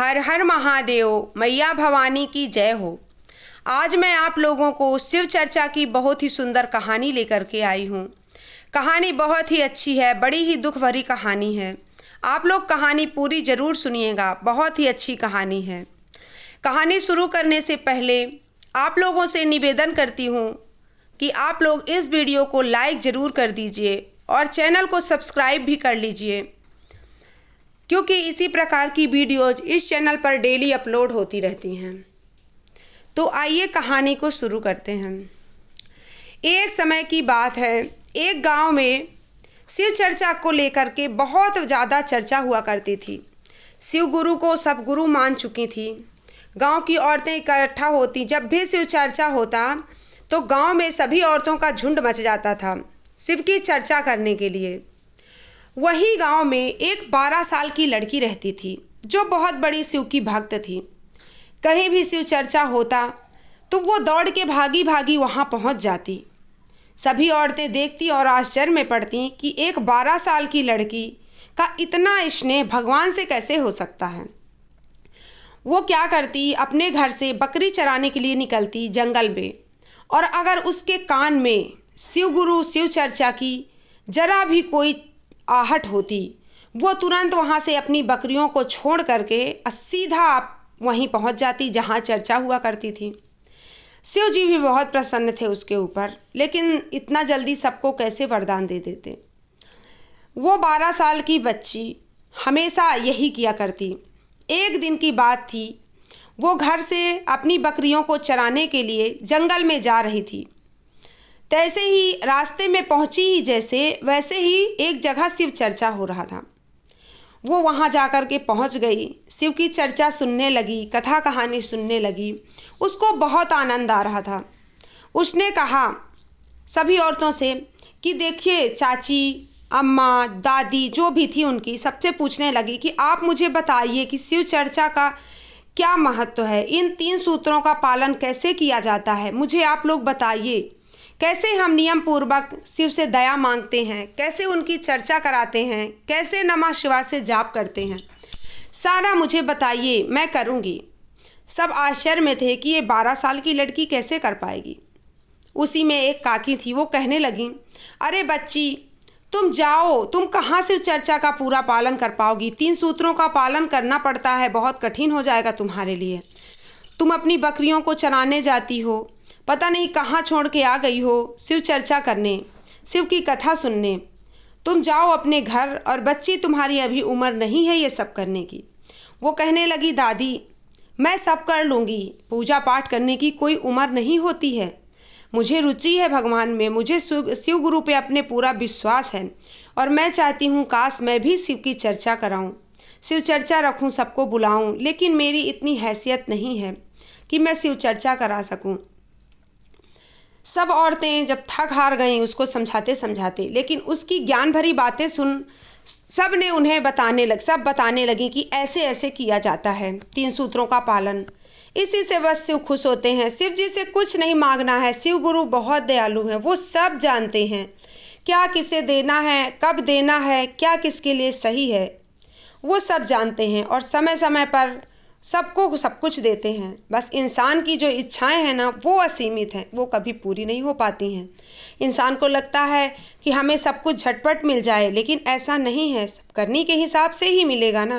हर हर महादेव, मैया भवानी की जय हो। आज मैं आप लोगों को शिव चर्चा की बहुत ही सुंदर कहानी लेकर के आई हूँ। कहानी बहुत ही अच्छी है, बड़ी ही दुख भरी कहानी है। आप लोग कहानी पूरी ज़रूर सुनिएगा, बहुत ही अच्छी कहानी है। कहानी शुरू करने से पहले आप लोगों से निवेदन करती हूँ कि आप लोग इस वीडियो को लाइक ज़रूर कर दीजिए और चैनल को सब्सक्राइब भी कर लीजिए, क्योंकि इसी प्रकार की वीडियोज इस चैनल पर डेली अपलोड होती रहती हैं। तो आइए कहानी को शुरू करते हैं। एक समय की बात है, एक गांव में शिव चर्चा को लेकर के बहुत ज़्यादा चर्चा हुआ करती थी। शिव गुरु को सब गुरु मान चुकी थी। गांव की औरतें इकट्ठा होती, जब भी शिव चर्चा होता तो गांव में सभी औरतों का झुंड मच जाता था शिव की चर्चा करने के लिए। वही गांव में एक 12 साल की लड़की रहती थी जो बहुत बड़ी शिव की भक्त थी। कहीं भी शिव चर्चा होता तो वो दौड़ के भागी भागी वहां पहुंच जाती। सभी औरतें देखती और आश्चर्य में पड़ती कि एक 12 साल की लड़की का इतना स्नेह भगवान से कैसे हो सकता है। वो क्या करती, अपने घर से बकरी चराने के लिए निकलती जंगल में, और अगर उसके कान में शिव गुरु शिव चर्चा की जरा भी कोई आहट होती, वो तुरंत वहाँ से अपनी बकरियों को छोड़ करके सीधा वहीं पहुँच जाती जहाँ चर्चा हुआ करती थी। शिव जी भी बहुत प्रसन्न थे उसके ऊपर, लेकिन इतना जल्दी सबको कैसे वरदान दे देते। वो 12 साल की बच्ची हमेशा यही किया करती। एक दिन की बात थी, वो घर से अपनी बकरियों को चराने के लिए जंगल में जा रही थी। तैसे ही रास्ते में पहुंची ही जैसे वैसे ही एक जगह शिव चर्चा हो रहा था। वो वहां जाकर के पहुंच गई, शिव की चर्चा सुनने लगी, कथा कहानी सुनने लगी। उसको बहुत आनंद आ रहा था। उसने कहा सभी औरतों से कि देखिए चाची, अम्मा, दादी जो भी थी उनकी सबसे पूछने लगी कि आप मुझे बताइए कि शिव चर्चा का क्या महत्व है, इन 3 सूत्रों का पालन कैसे किया जाता है, मुझे आप लोग बताइए। कैसे हम नियम पूर्वक शिव से दया मांगते हैं, कैसे उनकी चर्चा कराते हैं, कैसे नमः शिवाय से जाप करते हैं, सारा मुझे बताइए, मैं करूँगी। सब आश्चर्य में थे कि ये 12 साल की लड़की कैसे कर पाएगी। उसी में एक काकी थी, वो कहने लगी, अरे बच्ची तुम जाओ, तुम कहाँ शिव चर्चा का पूरा पालन कर पाओगी, 3 सूत्रों का पालन करना पड़ता है, बहुत कठिन हो जाएगा तुम्हारे लिए। तुम अपनी बकरियों को चराने जाती हो, पता नहीं कहाँ छोड़ के आ गई हो शिव चर्चा करने, शिव की कथा सुनने। तुम जाओ अपने घर, और बच्ची तुम्हारी अभी उम्र नहीं है ये सब करने की। वो कहने लगी, दादी मैं सब कर लूँगी, पूजा पाठ करने की कोई उम्र नहीं होती है, मुझे रुचि है भगवान में, मुझे शिव गुरु पे अपने पूरा विश्वास है, और मैं चाहती हूँ काश मैं भी शिव की चर्चा कराऊँ, शिव चर्चा रखूँ, सबको बुलाऊँ, लेकिन मेरी इतनी हैसियत नहीं है कि मैं शिव चर्चा करा सकूँ। सब औरतें जब थक हार गईं उसको समझाते समझाते, लेकिन उसकी ज्ञान भरी बातें सुन सब ने उन्हें बताने लगी कि ऐसे ऐसे किया जाता है 3 सूत्रों का पालन, इसी से बस शिव खुश होते हैं। शिव जी से कुछ नहीं मांगना है, शिव गुरु बहुत दयालु हैं, वो सब जानते हैं क्या किसे देना है, कब देना है, क्या किसके लिए सही है, वो सब जानते हैं और समय समय पर सबको सब कुछ देते हैं। बस इंसान की जो इच्छाएं हैं ना, वो असीमित हैं, वो कभी पूरी नहीं हो पाती हैं। इंसान को लगता है कि हमें सब कुछ झटपट मिल जाए, लेकिन ऐसा नहीं है, सब करने के हिसाब से ही मिलेगा ना।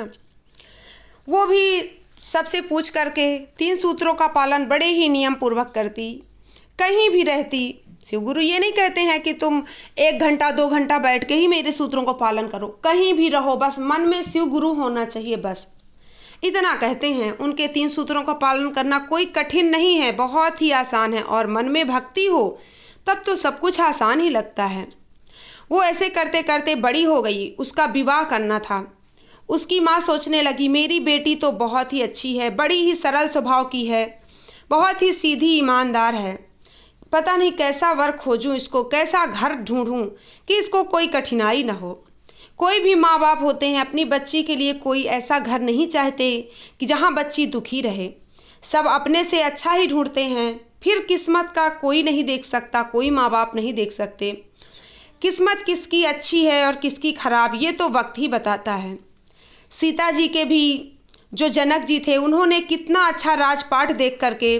वो भी सबसे पूछ करके 3 सूत्रों का पालन बड़े ही नियम पूर्वक करती, कहीं भी रहती। शिव गुरु ये नहीं कहते हैं कि तुम 1 घंटा 2 घंटा बैठ के ही मेरे सूत्रों का पालन करो, कहीं भी रहो, बस मन में शिव गुरु होना चाहिए, बस इतना कहते हैं। उनके 3 सूत्रों का पालन करना कोई कठिन नहीं है, बहुत ही आसान है, और मन में भक्ति हो तब तो सब कुछ आसान ही लगता है। वो ऐसे करते करते बड़ी हो गई, उसका विवाह करना था। उसकी माँ सोचने लगी, मेरी बेटी तो बहुत ही अच्छी है, बड़ी ही सरल स्वभाव की है, बहुत ही सीधी ईमानदार है, पता नहीं कैसा वर खोजूं इसको, कैसा घर ढूंढूं कि इसको कोई कठिनाई ना हो। कोई भी माँ बाप होते हैं अपनी बच्ची के लिए कोई ऐसा घर नहीं चाहते कि जहाँ बच्ची दुखी रहे। सब अपने से अच्छा ही ढूंढते हैं, फिर किस्मत का कोई नहीं देख सकता, कोई माँ बाप नहीं देख सकते। किस्मत किसकी अच्छी है और किसकी खराब ये तो वक्त ही बताता है। सीता जी के भी जो जनक जी थे उन्होंने कितना अच्छा राजपाट देख करके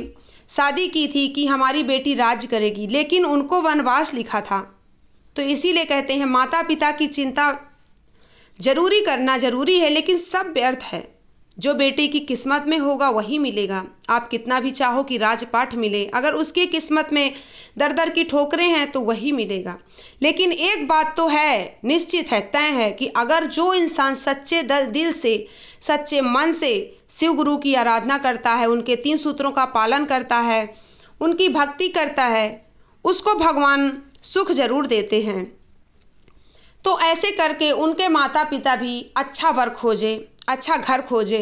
शादी की थी कि हमारी बेटी राज्य करेगी, लेकिन उनको वनवास लिखा था। तो इसीलिए कहते हैं माता पिता की चिंता जरूरी करना जरूरी है, लेकिन सब व्यर्थ है। जो बेटी की किस्मत में होगा वही मिलेगा। आप कितना भी चाहो कि राजपाट मिले, अगर उसकी किस्मत में दर दर की ठोकरें हैं तो वही मिलेगा। लेकिन एक बात तो है, निश्चित है, तय है कि अगर जो इंसान सच्चे दिल से, सच्चे मन से शिव गुरु की आराधना करता है, उनके 3 सूत्रों का पालन करता है, उनकी भक्ति करता है, उसको भगवान सुख जरूर देते हैं। तो ऐसे करके उनके माता पिता भी अच्छा वर खोजे, अच्छा घर खोजे,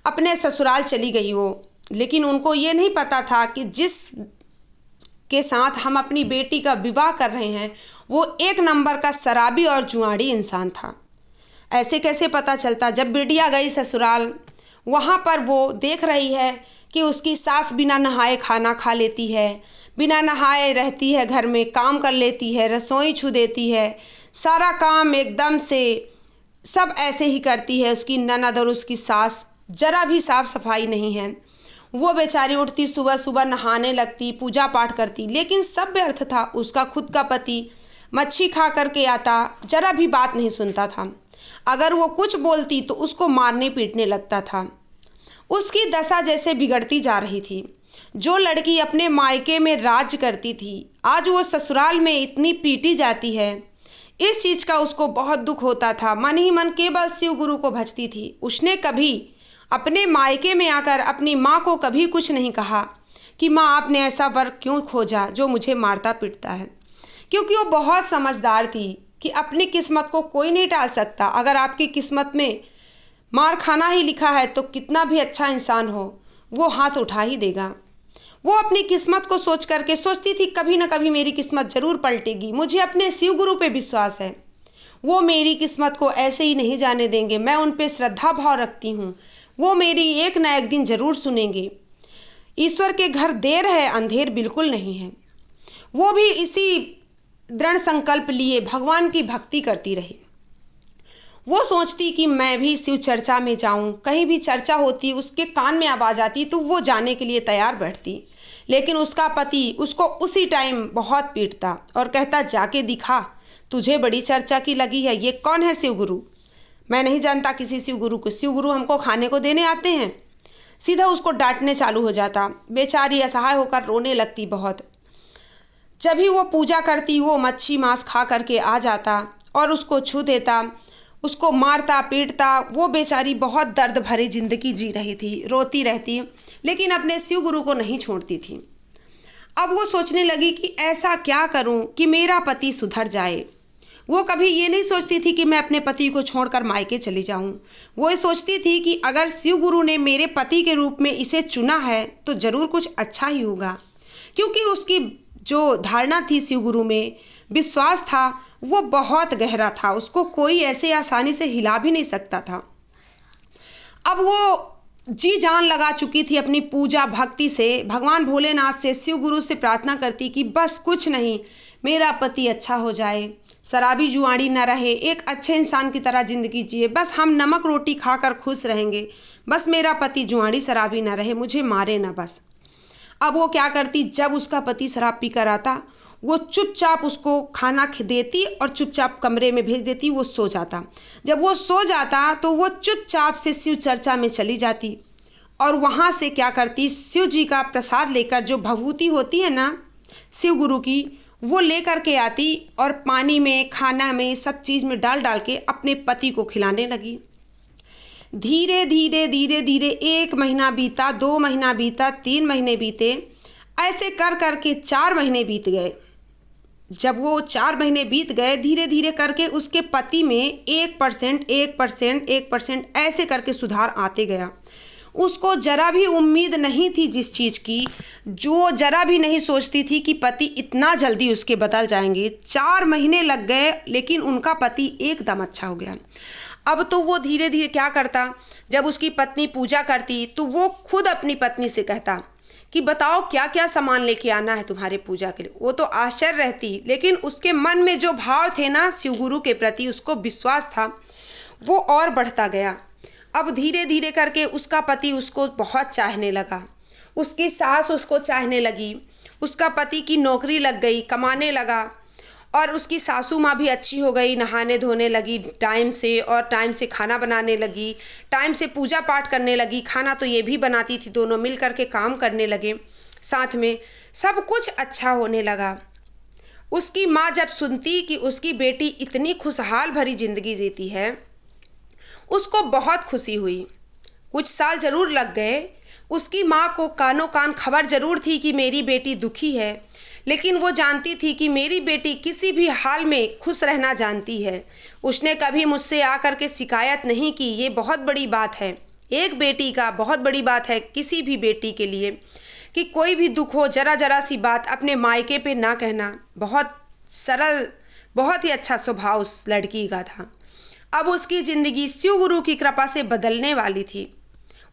अपने ससुराल चली गई वो। लेकिन उनको ये नहीं पता था कि जिस के साथ हम अपनी बेटी का विवाह कर रहे हैं वो एक नंबर का शराबी और जुआड़ी इंसान था। ऐसे कैसे पता चलता? जब बिटिया गई ससुराल, वहाँ पर वो देख रही है कि उसकी सास बिना नहाए खाना खा लेती है, बिना नहाए रहती है, घर में काम कर लेती है, रसोई छू देती है, सारा काम एकदम से सब ऐसे ही करती है। उसकी ननद और उसकी सास जरा भी साफ सफाई नहीं है। वो बेचारी उठती सुबह सुबह, नहाने लगती, पूजा पाठ करती, लेकिन सब व्यर्थ था। उसका खुद का पति मच्छी खा करके आता, जरा भी बात नहीं सुनता था। अगर वो कुछ बोलती तो उसको मारने पीटने लगता था। उसकी दशा जैसे बिगड़ती जा रही थी। जो लड़की अपने मायके में राज करती थी, आज वो ससुराल में इतनी पीटी जाती है। इस चीज का उसको बहुत दुख होता था। मन ही मन केवल शिव गुरु को भजती थी। उसने कभी अपने मायके में आकर अपनी माँ को कभी कुछ नहीं कहा कि माँ आपने ऐसा वर क्यों खोजा जो मुझे मारता पीटता है, क्योंकि वो बहुत समझदार थी कि अपनी किस्मत को कोई नहीं टाल सकता। अगर आपकी किस्मत में मार खाना ही लिखा है तो कितना भी अच्छा इंसान हो वो हाथ उठा ही देगा। वो अपनी किस्मत को सोच करके सोचती थी कभी ना कभी मेरी किस्मत जरूर पलटेगी। मुझे अपने शिव गुरु पे विश्वास है, वो मेरी किस्मत को ऐसे ही नहीं जाने देंगे। मैं उन पे श्रद्धा भाव रखती हूँ, वो मेरी एक ना एक दिन जरूर सुनेंगे। ईश्वर के घर देर है, अंधेर बिल्कुल नहीं है। वो भी इसी दृढ़ संकल्प लिए भगवान की भक्ति करती रही। वो सोचती कि मैं भी शिव चर्चा में जाऊं, कहीं भी चर्चा होती, उसके कान में आवाज आती तो वो जाने के लिए तैयार बैठती। लेकिन उसका पति उसको उसी टाइम बहुत पीटता और कहता, जाके दिखा, तुझे बड़ी चर्चा की लगी है, ये कौन है शिव गुरु? मैं नहीं जानता किसी शिव गुरु को, शिव गुरु हमको खाने को देने आते हैं। सीधा उसको डांटने चालू हो जाता। बेचारी असहाय होकर रोने लगती बहुत। जब भी वो पूजा करती वो मच्छी मांस खा करके आ जाता और उसको छू देता, उसको मारता पीटता। वो बेचारी बहुत दर्द भरी जिंदगी जी रही थी, रोती रहती, लेकिन अपने शिव गुरु को नहीं छोड़ती थी। अब वो सोचने लगी कि ऐसा क्या करूं कि मेरा पति सुधर जाए। वो कभी ये नहीं सोचती थी कि मैं अपने पति को छोड़कर मायके चली जाऊं। वो ये सोचती थी कि अगर शिव गुरु ने मेरे पति के रूप में इसे चुना है तो जरूर कुछ अच्छा ही होगा, क्योंकि उसकी जो धारणा थी शिव गुरु में, विश्वास था, वो बहुत गहरा था। उसको कोई ऐसे आसानी से हिला भी नहीं सकता था। अब वो जी जान लगा चुकी थी अपनी पूजा भक्ति से, भगवान भोलेनाथ से, शिव गुरु से प्रार्थना करती कि बस कुछ नहीं, मेरा पति अच्छा हो जाए, शराबी जुआड़ी न रहे, एक अच्छे इंसान की तरह जिंदगी जिए, बस हम नमक रोटी खाकर खुश रहेंगे, बस मेरा पति जुआड़ी शराबी न रहे, मुझे मारे ना बस। अब वो क्या करती, जब उसका पति शराब पी कर आता वो चुपचाप उसको खाना देती और चुपचाप कमरे में भेज देती, वो सो जाता। जब वो सो जाता तो वो चुपचाप से शिव चर्चा में चली जाती और वहाँ से क्या करती, शिव जी का प्रसाद लेकर, जो भभूति होती है ना शिव गुरु की, वो लेकर के आती और पानी में, खाना में, सब चीज़ में डाल डाल के अपने पति को खिलाने लगी। धीरे धीरे धीरे धीरे 1 महीना बीता, 2 महीना बीता, 3 महीने बीते, ऐसे कर करके 4 महीने बीत गए। जब वो 4 महीने बीत गए, धीरे धीरे करके उसके पति में 1%, 1%, 1% ऐसे करके सुधार आते गया। उसको जरा भी उम्मीद नहीं थी जिस चीज़ की, जो जरा भी नहीं सोचती थी कि पति इतना जल्दी उसके बदल जाएंगे। 4 महीने लग गए, लेकिन उनका पति एकदम अच्छा हो गया। अब तो वो धीरे धीरे क्या करता, जब उसकी पत्नी पूजा करती तो वो खुद अपनी पत्नी से कहता कि बताओ क्या क्या सामान लेके आना है तुम्हारे पूजा के लिए। वो तो आश्चर्य रहती, लेकिन उसके मन में जो भाव थे ना शिव गुरु के प्रति, उसको विश्वास था, वो और बढ़ता गया। अब धीरे धीरे करके उसका पति उसको बहुत चाहने लगा, उसकी सास उसको चाहने लगी, उसका पति की नौकरी लग गई, कमाने लगा, और उसकी सासू माँ भी अच्छी हो गई, नहाने धोने लगी टाइम से, और टाइम से खाना बनाने लगी, टाइम से पूजा पाठ करने लगी। खाना तो ये भी बनाती थी, दोनों मिल करके काम करने लगे साथ में, सब कुछ अच्छा होने लगा। उसकी माँ जब सुनती कि उसकी बेटी इतनी खुशहाल भरी जिंदगी जीती है, उसको बहुत खुशी हुई। कुछ साल जरूर लग गए, उसकी माँ को कानों कान खबर जरूर थी कि मेरी बेटी दुखी है, लेकिन वो जानती थी कि मेरी बेटी किसी भी हाल में खुश रहना जानती है। उसने कभी मुझसे आकर के शिकायत नहीं की। ये बहुत बड़ी बात है, एक बेटी का बहुत बड़ी बात है किसी भी बेटी के लिए, कि कोई भी दुख हो, जरा जरा सी बात अपने मायके पे ना कहना। बहुत सरल, बहुत ही अच्छा स्वभाव उस लड़की का था। अब उसकी जिंदगी शिव गुरु की कृपा से बदलने वाली थी।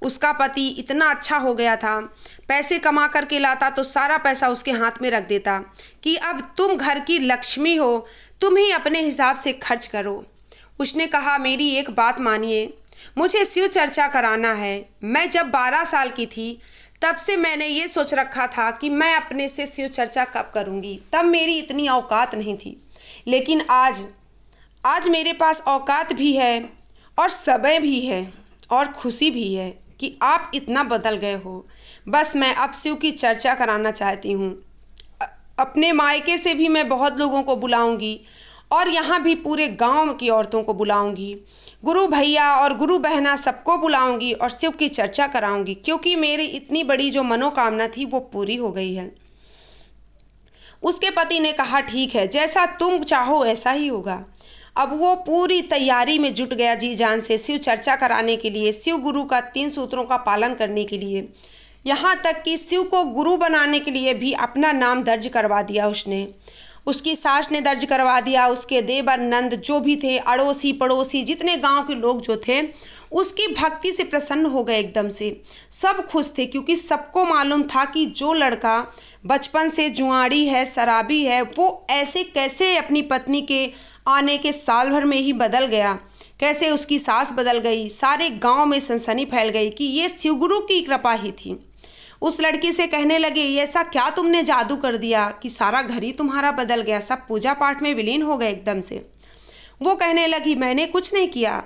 उसका पति इतना अच्छा हो गया था, पैसे कमा करके लाता तो सारा पैसा उसके हाथ में रख देता कि अब तुम घर की लक्ष्मी हो, तुम ही अपने हिसाब से खर्च करो। उसने कहा, मेरी एक बात मानिए, मुझे शिव चर्चा कराना है। मैं जब 12 साल की थी तब से मैंने ये सोच रखा था कि मैं अपने से शिव चर्चा कब करूँगी, तब मेरी इतनी औकात नहीं थी, लेकिन आज मेरे पास औकात भी है और समय भी है और खुशी भी है कि आप इतना बदल गए हो। बस मैं अब शिव की चर्चा कराना चाहती हूँ। अपने मायके से भी मैं बहुत लोगों को बुलाऊंगी और यहाँ भी पूरे गांव की औरतों को बुलाऊंगी, गुरु भैया और गुरु बहना सबको बुलाऊंगी और शिव की चर्चा कराऊंगी, क्योंकि मेरी इतनी बड़ी जो मनोकामना थी वो पूरी हो गई है। उसके पति ने कहा, ठीक है, जैसा तुम चाहो ऐसा ही होगा। अब वो पूरी तैयारी में जुट गया जी जान से शिव चर्चा कराने के लिए, शिव गुरु का 3 सूत्रों का पालन करने के लिए। यहाँ तक कि शिव को गुरु बनाने के लिए भी अपना नाम दर्ज करवा दिया उसने। उसकी सास ने दर्ज करवा दिया, उसके देवर नंद जो भी थे, अड़ोसी पड़ोसी जितने गांव के लोग जो थे, उसकी भक्ति से प्रसन्न हो गए एकदम से। सब खुश थे, क्योंकि सबको मालूम था कि जो लड़का बचपन से जुआड़ी है, शराबी है, वो ऐसे कैसे अपनी पत्नी के आने के साल भर में ही बदल गया, कैसे उसकी सास बदल गई। सारे गांव में सनसनी फैल गई कि ये शिवगुरु की कृपा ही थी। उस लड़की से कहने लगे, ऐसा क्या तुमने जादू कर दिया कि सारा घर ही तुम्हारा बदल गया, सब पूजा पाठ में विलीन हो गए एकदम से। वो कहने लगी, मैंने कुछ नहीं किया,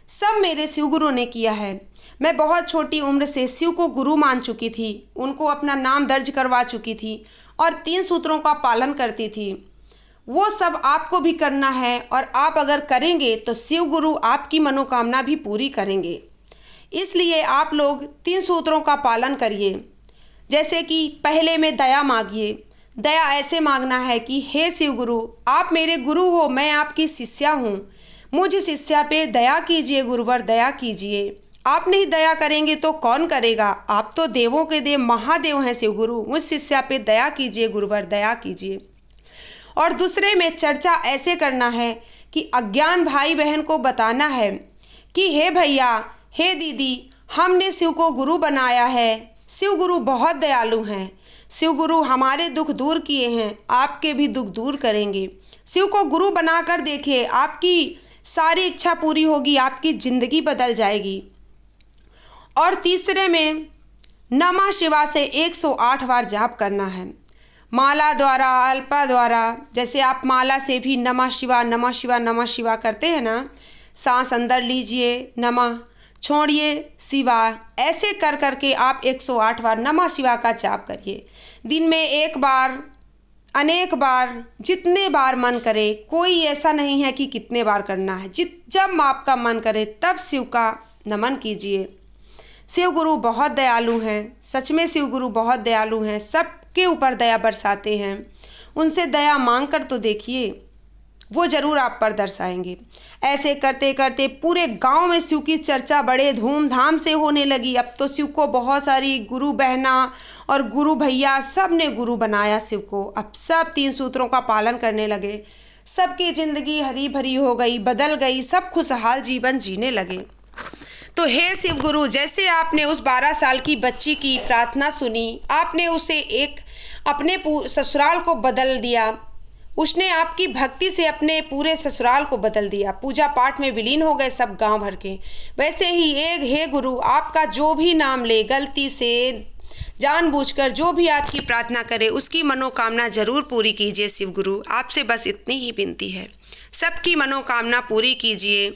सब मेरे शिवगुरु ने किया है। मैं बहुत छोटी उम्र से शिव को गुरु मान चुकी थी, उनको अपना नाम दर्ज करवा चुकी थी और 3 सूत्रों का पालन करती थी। वो सब आपको भी करना है, और आप अगर करेंगे तो शिव गुरु आपकी मनोकामना भी पूरी करेंगे। इसलिए आप लोग 3 सूत्रों का पालन करिए। जैसे कि पहले में दया मांगिए। दया ऐसे मांगना है कि हे शिव गुरु, आप मेरे गुरु हो, मैं आपकी शिष्या हूँ, मुझ शिष्या पे दया कीजिए, गुरुवर दया कीजिए। आप नहीं दया करेंगे तो कौन करेगा, आप तो देवों के देव महादेव हैं शिव गुरु, मुझ शिष्या पे दया कीजिए, गुरुवर दया कीजिए। और दूसरे में चर्चा ऐसे करना है कि अज्ञान भाई बहन को बताना है कि हे भैया, हे दीदी, हमने शिव को गुरु बनाया है, शिव गुरु बहुत दयालु हैं, शिव गुरु हमारे दुख दूर किए हैं, आपके भी दुख दूर करेंगे। शिव को गुरु बनाकर देखिए, आपकी सारी इच्छा पूरी होगी, आपकी जिंदगी बदल जाएगी। और तीसरे में नमः शिवा से 108 बार जाप करना है, माला द्वारा, अल्पा द्वारा। जैसे आप माला से भी नमः शिवा नमः शिवा नमः शिवा करते हैं ना, सांस अंदर लीजिए, नमः छोड़िए, शिवा, ऐसे कर करके आप 108 बार नमः शिवा का जाप करिए। दिन में 1 बार, अनेक बार, जितने बार मन करे, कोई ऐसा नहीं है कि कितने बार करना है, जब आपका मन करे तब शिव का नमन कीजिए। शिव गुरु बहुत दयालु हैं, सच में शिव गुरु बहुत दयालु हैं, सबके ऊपर दया बरसाते हैं। उनसे दया मांग कर तो देखिए, वो जरूर आप पर दर्शाएंगे। ऐसे करते करते पूरे गांव में शिव की चर्चा बड़े धूमधाम से होने लगी। अब तो शिव को बहुत सारी गुरु बहना और गुरु भैया सब ने गुरु बनाया शिव को। अब सब 3 सूत्रों का पालन करने लगे, सबकी जिंदगी हरी भरी हो गई, बदल गई, सब खुशहाल जीवन जीने लगे। तो हे शिव गुरु, जैसे आपने उस 12 साल की बच्ची की प्रार्थना सुनी, आपने उसे एक अपने ससुराल को बदल दिया, उसने आपकी भक्ति से अपने पूरे ससुराल को बदल दिया। पूजा पाठ में विलीन हो गए सब गांव भर के। वैसे ही एक हे गुरु, आपका जो भी नाम ले, गलती से जानबूझकर जो भी आपकी प्रार्थना करे, उसकी मनोकामना जरूर पूरी कीजिए। शिव गुरु, आपसे बस इतनी ही विनती है, सबकी मनोकामना पूरी कीजिए।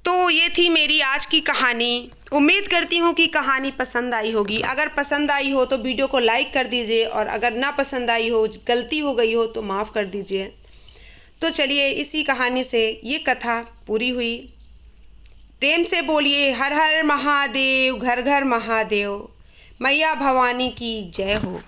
तो ये थी मेरी आज की कहानी। उम्मीद करती हूँ कि कहानी पसंद आई होगी। अगर पसंद आई हो तो वीडियो को लाइक कर दीजिए, और अगर ना पसंद आई हो, गलती हो गई हो तो माफ़ कर दीजिए। तो चलिए, इसी कहानी से ये कथा पूरी हुई। प्रेम से बोलिए हर हर महादेव, घर घर महादेव। मैया भवानी की जय हो।